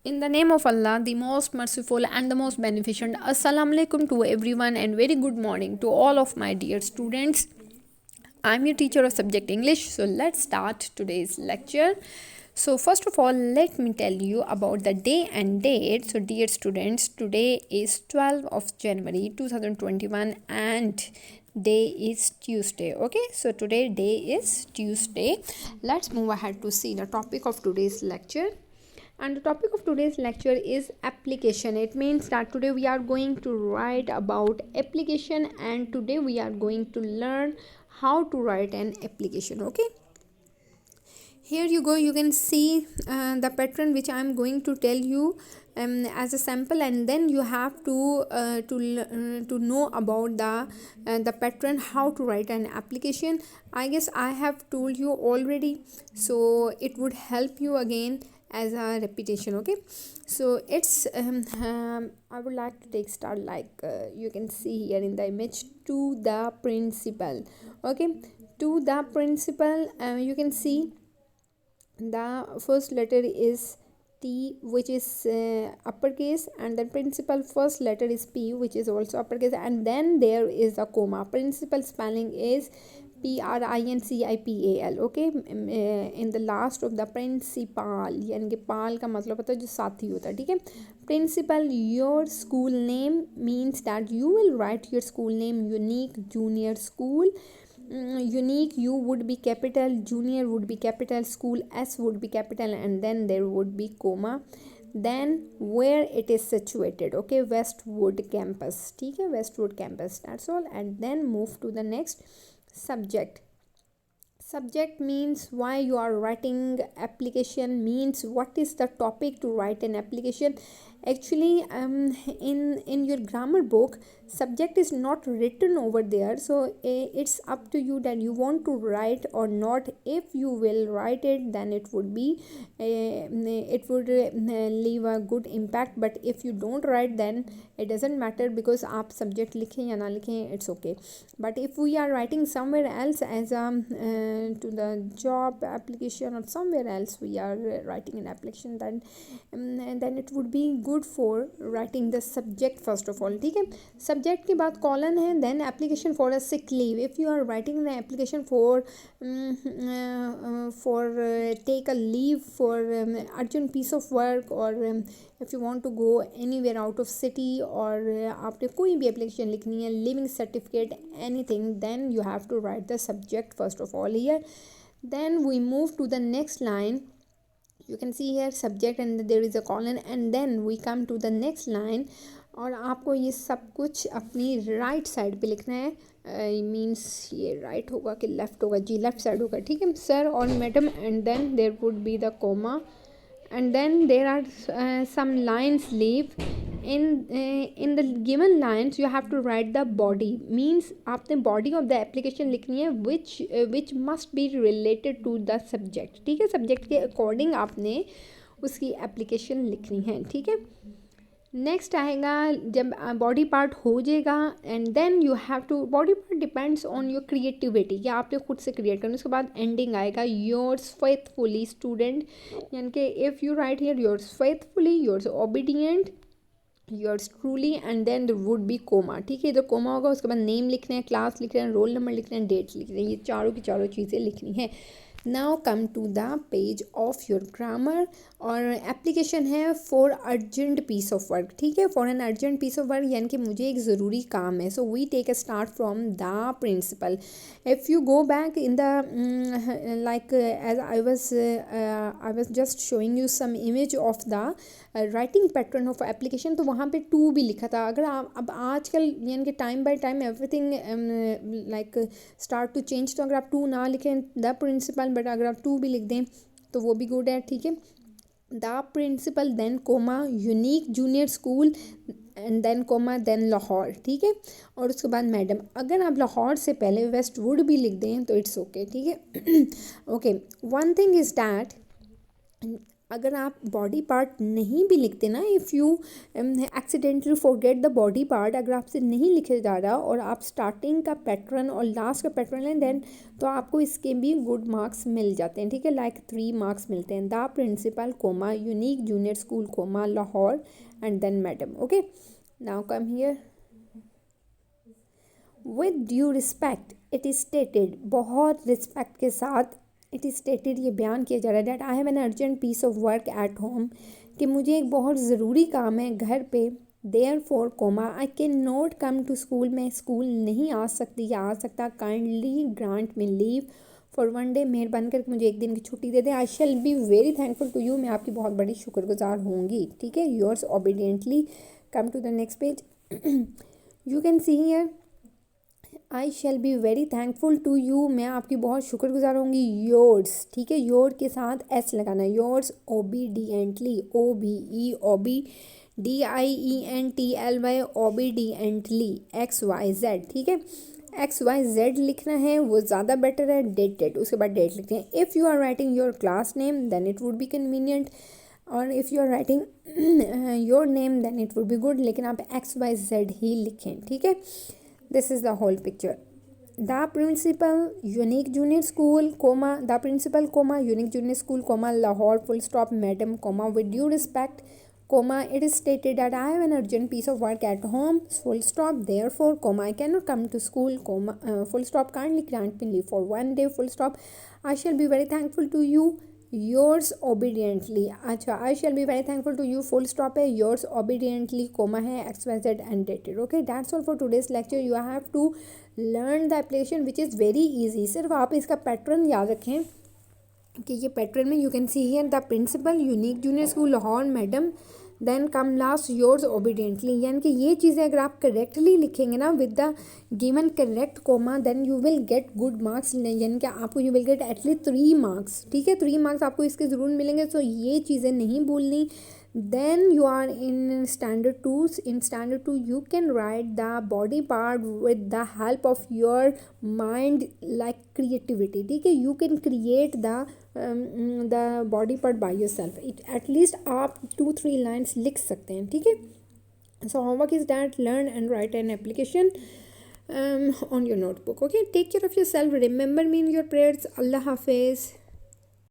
In the name of Allah, the most merciful and the most beneficent, Assalamu alaikum to everyone and very good morning to all of my dear students. I'm your teacher of subject English. So let's start today's lecture. So first of all, let me tell you about the day and date. So dear students, today is 12th of January 2021 and day is Tuesday. Okay, so today day is Tuesday. Let's move ahead to see the topic of today's lecture. And the topic of today's lecture is application. It means that today we are going to write about application, and today we are going to learn how to write an application. Okay, here you go. You can see the pattern which I am going to tell you as a sample, and then you have to know about the pattern, how to write an application. I guess I have told you already, so it would help you again as a repetition. Okay, so it's I would like to take start like you can see here in the image, to the principal. Okay, to the principal, you can see the first letter is T, which is uppercase, and then principal first letter is P, which is also uppercase, and then there is a comma. Principal spelling is PRINCIPAL. Okay, in the last of the principal, यानी कि पाल का मतलब होता है जो साथी होता है. ठीक है, principal. Your school name means that you will write your school name. Unique Junior School. Unique U would be capital, junior would be capital, school S would be capital, and then there would be comma. Then where it is situated. Okay, Westwood campus. ठीक है, Westwood campus, that's all. And then move to the next, subject. Subject means why you are writing application, means what is the topic to write an application. Actually, in your grammar book, subject is not written over there, so it's up to you that you want to write or not. If you will write it, then it would leave a good impact, but if you don't write, then it doesn't matter, because आप subject लिखें या ना लिखें, it's okay. But if we are writing somewhere else as to the job application, or somewhere else we are writing an application, then it would be good for writing the subject first of all. ठीक है, subject के बाद colon है, then application for a sick leave. If you are writing an application for take a leave for urgent piece of work, or if you want to go anywhere out of city, or आपने कोई भी application लिखनी है, living certificate, anything, then you have to write the subject first of all here. Then we move to the next line. You can see here subject and there is a colon, and then we come to the next line. और आपको ये सब कुछ अपनी right side पे लिखना है. Means ये राइट होगा कि लेफ़्ट होगा? जी, लेफ़्ट साइड होगा. ठीक है, सर और madam, and then there would be the comma, and then there are some lines leave. In the given lines you have to write the body, means आपने body of the application लिखनी है, which must be related to the subject. ठीक है, subject के according आपने उसकी application लिखनी है. ठीक है, नेक्स्ट आएगा जब बॉडी पार्ट हो जाएगा, and then you have to, body part depends on your creativity, कि आपने खुद से क्रिएट करना. उसके बाद एंडिंग आएगा योर्स फेथफुली स्टूडेंट, यानी कि if you write here yours faithfully, yours obedient, yours truly, and then there would be comma. ठीक है, इधर कोमा होगा, उसके बाद नेम लिखना है, क्लास लिखना है, रोल नंबर लिखना है, डेट्स लिखना है. ये चारों की चारों चीज़ें लिखनी है. Now come to the page of your grammar. और एप्लीकेशन है for urgent piece of work. ठीक है, for an urgent piece of work, यानी कि मुझे एक ज़रूरी काम है. So we take a start from the principal. If you go back in the like as I was just showing you some image of the writing pattern of application, तो वहाँ पे टू भी लिखा था. अगर आप अब आजकल यानी कि time by time everything like start to change, तो अगर आप टू ना लिखें द प्रिंसिपल, बट अगर आप टू भी लिख दें तो वो भी गुड है. ठीक है, the principal, then comma, unique junior school, and then comma, then Lahore. ठीक है, और उसके बाद मैडम. अगर आप लाहौर से पहले वेस्टवुड भी लिख दें तो इट्स ओके. ठीक है, okay, one thing is that अगर आप बॉडी पार्ट नहीं भी लिखते ना, if you accidentally forget the body part, अगर आपसे नहीं लिखे जा रहा और आप स्टार्टिंग का पैटर्न और लास्ट का पैटर्न लें देन, तो आपको इसके भी गुड मार्क्स मिल जाते हैं, ठीक है, लाइक 3 मार्क्स मिलते हैं। The principal comma unique junior school comma Lahore and then madam. Okay, now come here. With due respect it is stated, बहुत रिस्पेक्ट के साथ इट इज़ स्टेटेड, ये बयान किया जा रहा है that I have an urgent piece of work at home, कि मुझे एक बहुत ज़रूरी काम है घर पे। Therefore comma I can not come to school, मैं स्कूल नहीं आ सकती या आ सकता। Kindly grant me leave for 1 day, मेहरबान करके मुझे एक दिन की छुट्टी दे दें। I shall be very thankful to you, मैं आपकी बहुत बड़ी शुक्रगुजार होंगी, ठीक है। Yours obediently, come to the next page. You can see here I shall be very thankful to you, मैं आपकी बहुत शुक्रगुजार होंगी। योर्स, ठीक है, योर के साथ एस लगाना है। Yours obediently, OBEOBDIENTLY, obediently XYZ, ठीक है। XYZ लिखना है वो ज़्यादा बेटर है। डेटेड, उसके बाद डेट लिखते हैं। If you are writing your class name then it would be convenient, और if you are writing your name then it would be good, लेकिन आप XYZ ही लिखें, ठीक है। This is the whole picture. The principal unique junior school comma, the principal comma unique junior school comma Lahore full stop madam comma with due respect comma it is stated that I have an urgent piece of work at home full stop, therefore comma I cannot come to school comma full stop, kindly grant me leave for 1 day full stop, I shall be very thankful to you, yours obediently. अच्छा, I shall be very thankful to you full stop है, yours obediently comma है, XYZ and dated. Okay, that's all for today's lecture. You have to learn the application which is very easy. सिर्फ आप इसका pattern याद रखें कि ये pattern में you can see here the principal unique junior school Lahore madam then come last yours obediently, यानी कि ये चीज़ें अगर आप करेक्टली लिखेंगे ना with the given correct comma then you will get good marks, यानी कि आपको you will get at least 3 marks, ठीक है। 3 मार्क्स आपको इसके ज़रूर मिलेंगे, सो ये चीज़ें नहीं भूलनी। then you are in standard 2. In standard 2 you can write the body part with the help of your mind, like creativity, ठीक है। you can create the body part by yourself, it at least आप 2-3 lines लिख सकते हैं, ठीक है। so homework is that learn and write an application on your notebook. Okay, take care of yourself, remember me in your prayers. Allah Hafiz.